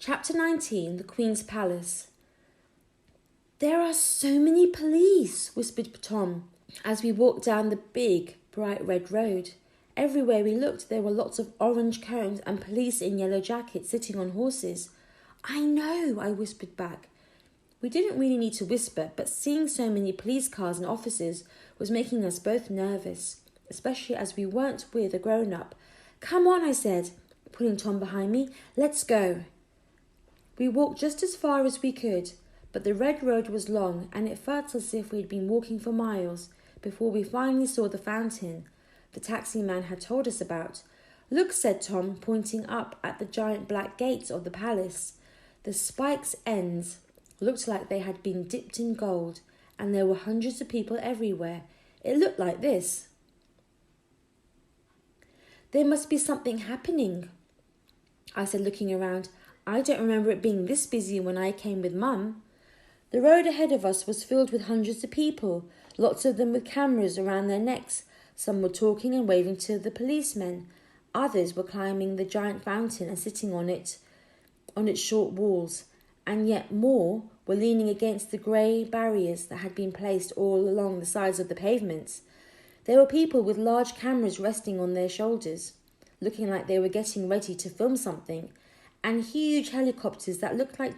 Chapter 19, The Queen's Palace. "There are so many police," whispered Tom, as we walked down the big, bright red road. Everywhere we looked, there were lots of orange cones and police in yellow jackets sitting on horses. "I know," I whispered back. We didn't really need to whisper, but seeing so many police cars and officers was making us both nervous, especially as we weren't with a grown-up. "Come on," I said, pulling Tom behind me. "Let's go." We walked just as far as we could, but the red road was long and it felt as if we'd been walking for miles before we finally saw the fountain the taxi man had told us about. "Look," said Tom, pointing up at the giant black gates of the palace. The spikes' ends looked like they had been dipped in gold, and there were hundreds of people everywhere. It looked like this. "There must be something happening," I said, looking around. "I don't remember it being this busy when I came with Mum." The road ahead of us was filled with hundreds of people, lots of them with cameras around their necks. Some were talking and waving to the policemen. Others were climbing the giant fountain and sitting on its short walls. And yet more were leaning against the grey barriers that had been placed all along the sides of the pavements. There were people with large cameras resting on their shoulders, looking like they were getting ready to film something, and huge helicopters that looked like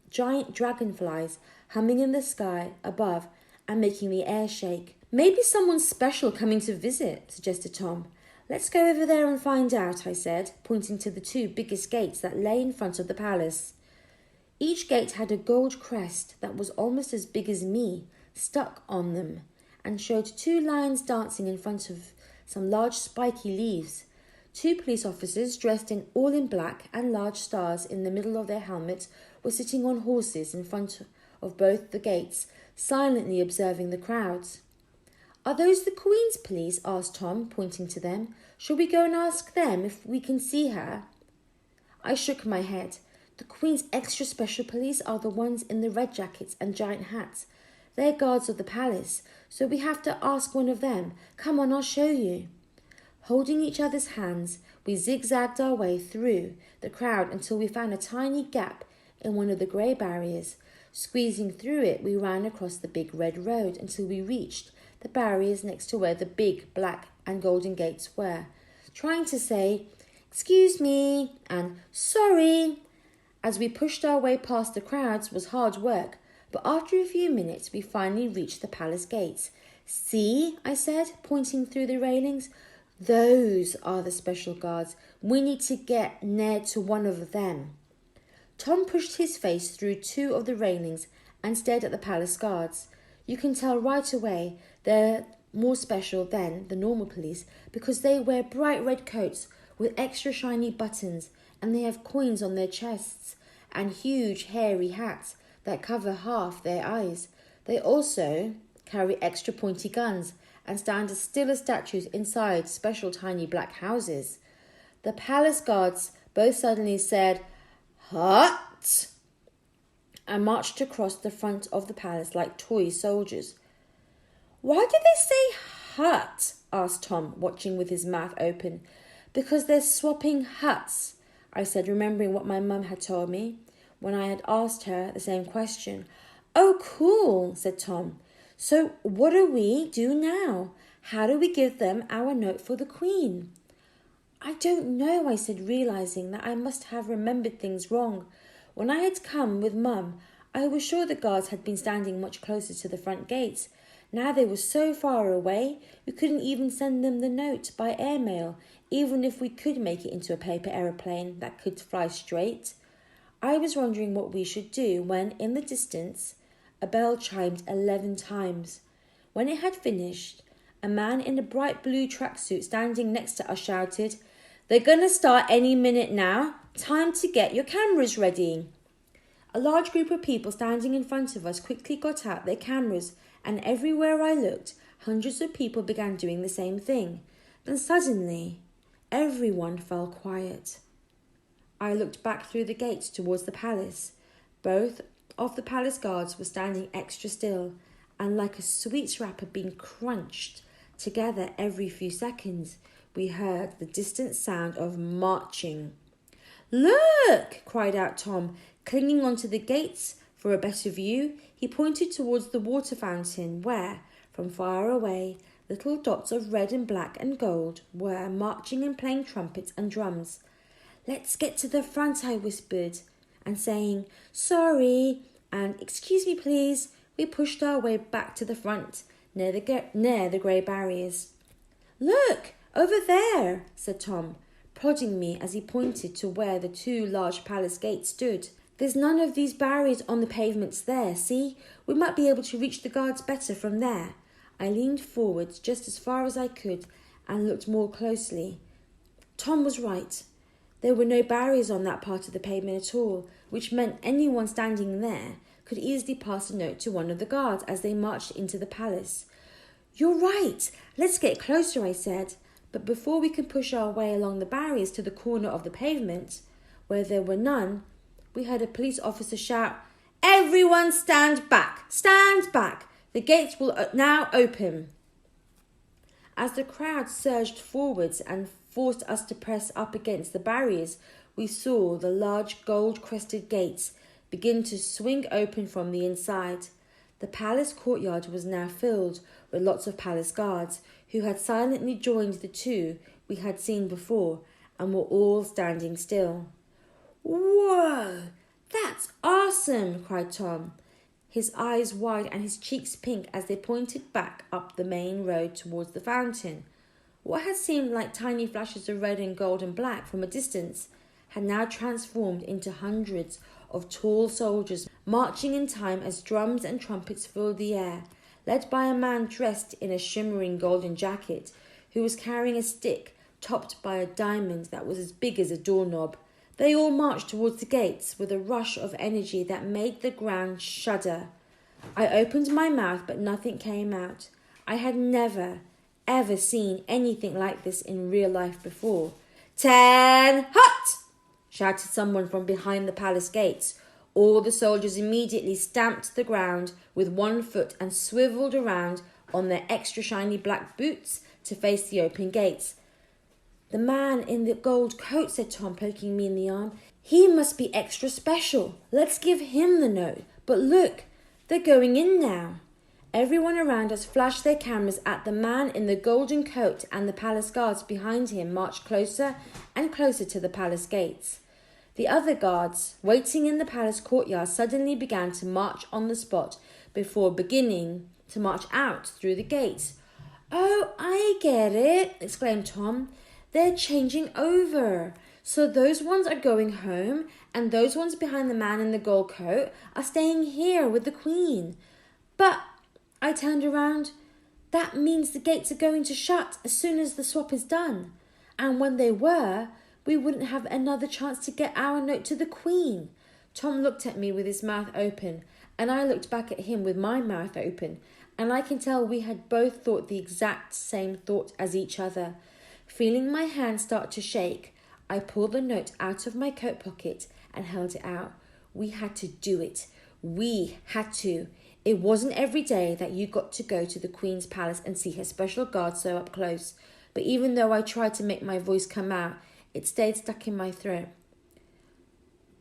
giant dragonflies humming in the sky above and making the air shake. "Maybe someone special coming to visit," suggested Tom. "Let's go over there and find out," I said, pointing to the two biggest gates that lay in front of the palace. Each gate had a gold crest that was almost as big as me stuck on them, and showed two lions dancing in front of some large spiky leaves. Two police officers dressed all in black and large stars in the middle of their helmets were sitting on horses in front of both the gates, silently observing the crowds. "Are those the Queen's police?" asked Tom, pointing to them. "Shall we go and ask them if we can see her?" I shook my head. "The Queen's extra special police are the ones in the red jackets and giant hats. They're guards of the palace, so we have to ask one of them. Come on, I'll show you." Holding each other's hands, we zigzagged our way through the crowd until we found a tiny gap in one of the grey barriers. Squeezing through it, we ran across the big red road until we reached the barriers next to where the big black and golden gates were. Trying to say, "Excuse me," and "Sorry," as we pushed our way past the crowds was hard work, but after a few minutes we finally reached the palace gates. "See," I said, pointing through the railings. "Those are the special guards. We need to get near to one of them." Tom pushed his face through two of the railings and stared at the palace guards. You can tell right away they're more special than the normal police because they wear bright red coats with extra shiny buttons, and they have coins on their chests and huge hairy hats that cover half their eyes. They also carry extra pointy guns and stand as still as statues inside special tiny black houses. The palace guards both suddenly said, "Hut!" and marched across the front of the palace like toy soldiers. "Why did they say hut?" asked Tom, watching with his mouth open. "Because they're swapping huts," I said, remembering what my mum had told me when I had asked her the same question. "Oh, cool," said Tom. "So what do we do now? How do we give them our note for the Queen?" "I don't know," I said, realising that I must have remembered things wrong. When I had come with Mum, I was sure the guards had been standing much closer to the front gates. Now they were so far away, we couldn't even send them the note by airmail, even if we could make it into a paper aeroplane that could fly straight. I was wondering what we should do when, in the distance, a bell chimed 11 times. When it had finished, a man in a bright blue tracksuit standing next to us shouted, "They're going to start any minute now. Time to get your cameras ready." A large group of people standing in front of us quickly got out their cameras, and everywhere I looked, hundreds of people began doing the same thing. Then suddenly, everyone fell quiet. I looked back through the gates towards the palace. Both of the palace guards were standing extra still, and like a sweets wrapper being crunched together every few seconds, we heard the distant sound of marching. "Look!" cried out Tom, clinging onto the gates for a better view. He pointed towards the water fountain where, from far away, little dots of red and black and gold were marching and playing trumpets and drums. "Let's get to the front," I whispered, and saying, "Sorry," and "Excuse me, please," we pushed our way back to the front, near the grey barriers. "Look, over there," said Tom, prodding me as he pointed to where the two large palace gates stood. "There's none of these barriers on the pavements there, see? We might be able to reach the guards better from there." I leaned forwards just as far as I could and looked more closely. Tom was right. There were no barriers on that part of the pavement at all, which meant anyone standing there could easily pass a note to one of the guards as they marched into the palace. "You're right. Let's get closer," I said. But before we could push our way along the barriers to the corner of the pavement, where there were none, we heard a police officer shout, "Everyone stand back! Stand back! The gates will now open." As the crowd surged forwards and forced us to press up against the barriers, we saw the large gold-crested gates begin to swing open from the inside. The palace courtyard was now filled with lots of palace guards, who had silently joined the two we had seen before and were all standing still. "Whoa! That's awesome!" cried Tom, his eyes wide and his cheeks pink as they pointed back up the main road towards the fountain. What had seemed like tiny flashes of red and gold and black from a distance had now transformed into hundreds of tall soldiers marching in time as drums and trumpets filled the air, led by a man dressed in a shimmering golden jacket who was carrying a stick topped by a diamond that was as big as a doorknob. They all marched towards the gates with a rush of energy that made the ground shudder. I opened my mouth, but nothing came out. I had never, ever seen anything like this in real life before. "10 hut!" shouted someone from behind the palace gates. All the soldiers immediately stamped the ground with one foot and swiveled around on their extra shiny black boots to face the open gates. "The man in the gold coat," said Tom, poking me in the arm. "He must be extra special. Let's give him the note. But look, they're going in now." Everyone around us flashed their cameras at the man in the golden coat, and the palace guards behind him marched closer and closer to the palace gates. The other guards, waiting in the palace courtyard, suddenly began to march on the spot before beginning to march out through the gates. "Oh, I get it," exclaimed Tom. "They're changing over. So those ones are going home, and those ones behind the man in the gold coat are staying here with the Queen." "But," I turned around, "that means the gates are going to shut as soon as the swap is done. And when they were, we wouldn't have another chance to get our note to the Queen." Tom looked at me with his mouth open, and I looked back at him with my mouth open, and I can tell we had both thought the exact same thought as each other. Feeling my hand start to shake, I pulled the note out of my coat pocket and held it out. We had to do it. We had to. It wasn't every day that you got to go to the Queen's palace and see her special guard so up close. But even though I tried to make my voice come out, it stayed stuck in my throat.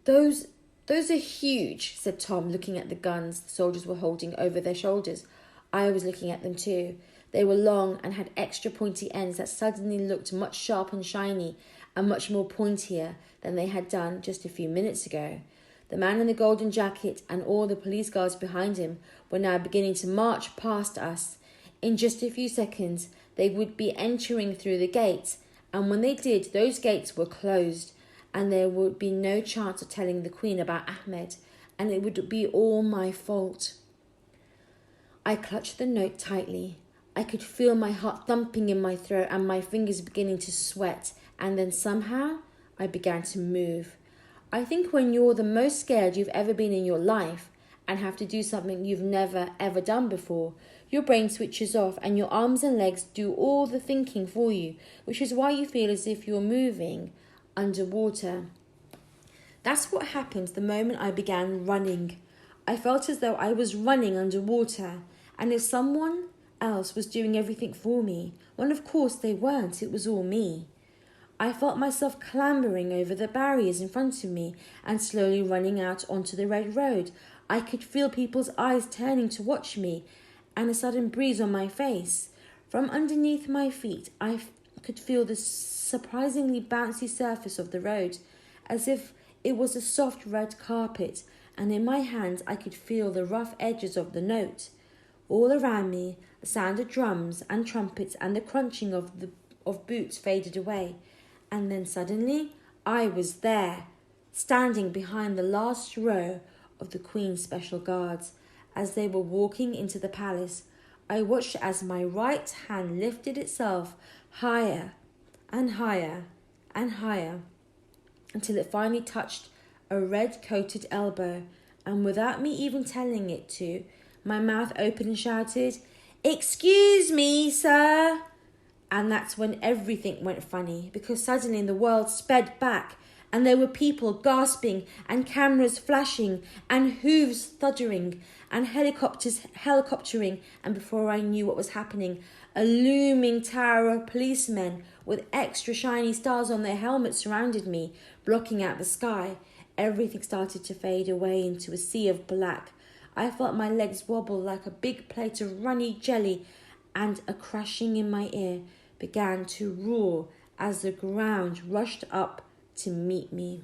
Those are huge," said Tom, looking at the guns the soldiers were holding over their shoulders. I was looking at them too. They were long and had extra pointy ends that suddenly looked much sharp and shiny and much more pointier than they had done just a few minutes ago. The man in the golden jacket and all the police guards behind him were now beginning to march past us. In just a few seconds, they would be entering through the gates, and when they did, those gates were closed, and there would be no chance of telling the Queen about Ahmed, and it would be all my fault. I clutched the note tightly. I could feel my heart thumping in my throat and my fingers beginning to sweat, and then somehow I began to move. I think when you're the most scared you've ever been in your life and have to do something you've never ever done before, your brain switches off and your arms and legs do all the thinking for you, which is why you feel as if you're moving underwater. That's what happened the moment I began running. I felt as though I was running underwater, and if someone else was doing everything for me, well, of course they weren't, it was all me. I felt myself clambering over the barriers in front of me and slowly running out onto the red road. I could feel people's eyes turning to watch me and a sudden breeze on my face. From underneath my feet, I could feel the surprisingly bouncy surface of the road, as if it was a soft red carpet, and in my hands I could feel the rough edges of the note. All around me, the sound of drums and trumpets and the crunching of boots faded away, and then suddenly I was there, standing behind the last row of the Queen's Special Guards. As they were walking into the palace, I watched as my right hand lifted itself higher and higher and higher until it finally touched a red-coated elbow, and without me even telling it to, my mouth opened and shouted, "Excuse me, sir." And that's when everything went funny, because suddenly the world sped back and there were people gasping and cameras flashing and hooves thudding and helicoptering, and before I knew what was happening, a looming tower of policemen with extra shiny stars on their helmets surrounded me, blocking out the sky. Everything started to fade away into a sea of black. I felt my legs wobble like a big plate of runny jelly, and a crashing in my ear began to roar as the ground rushed up to meet me.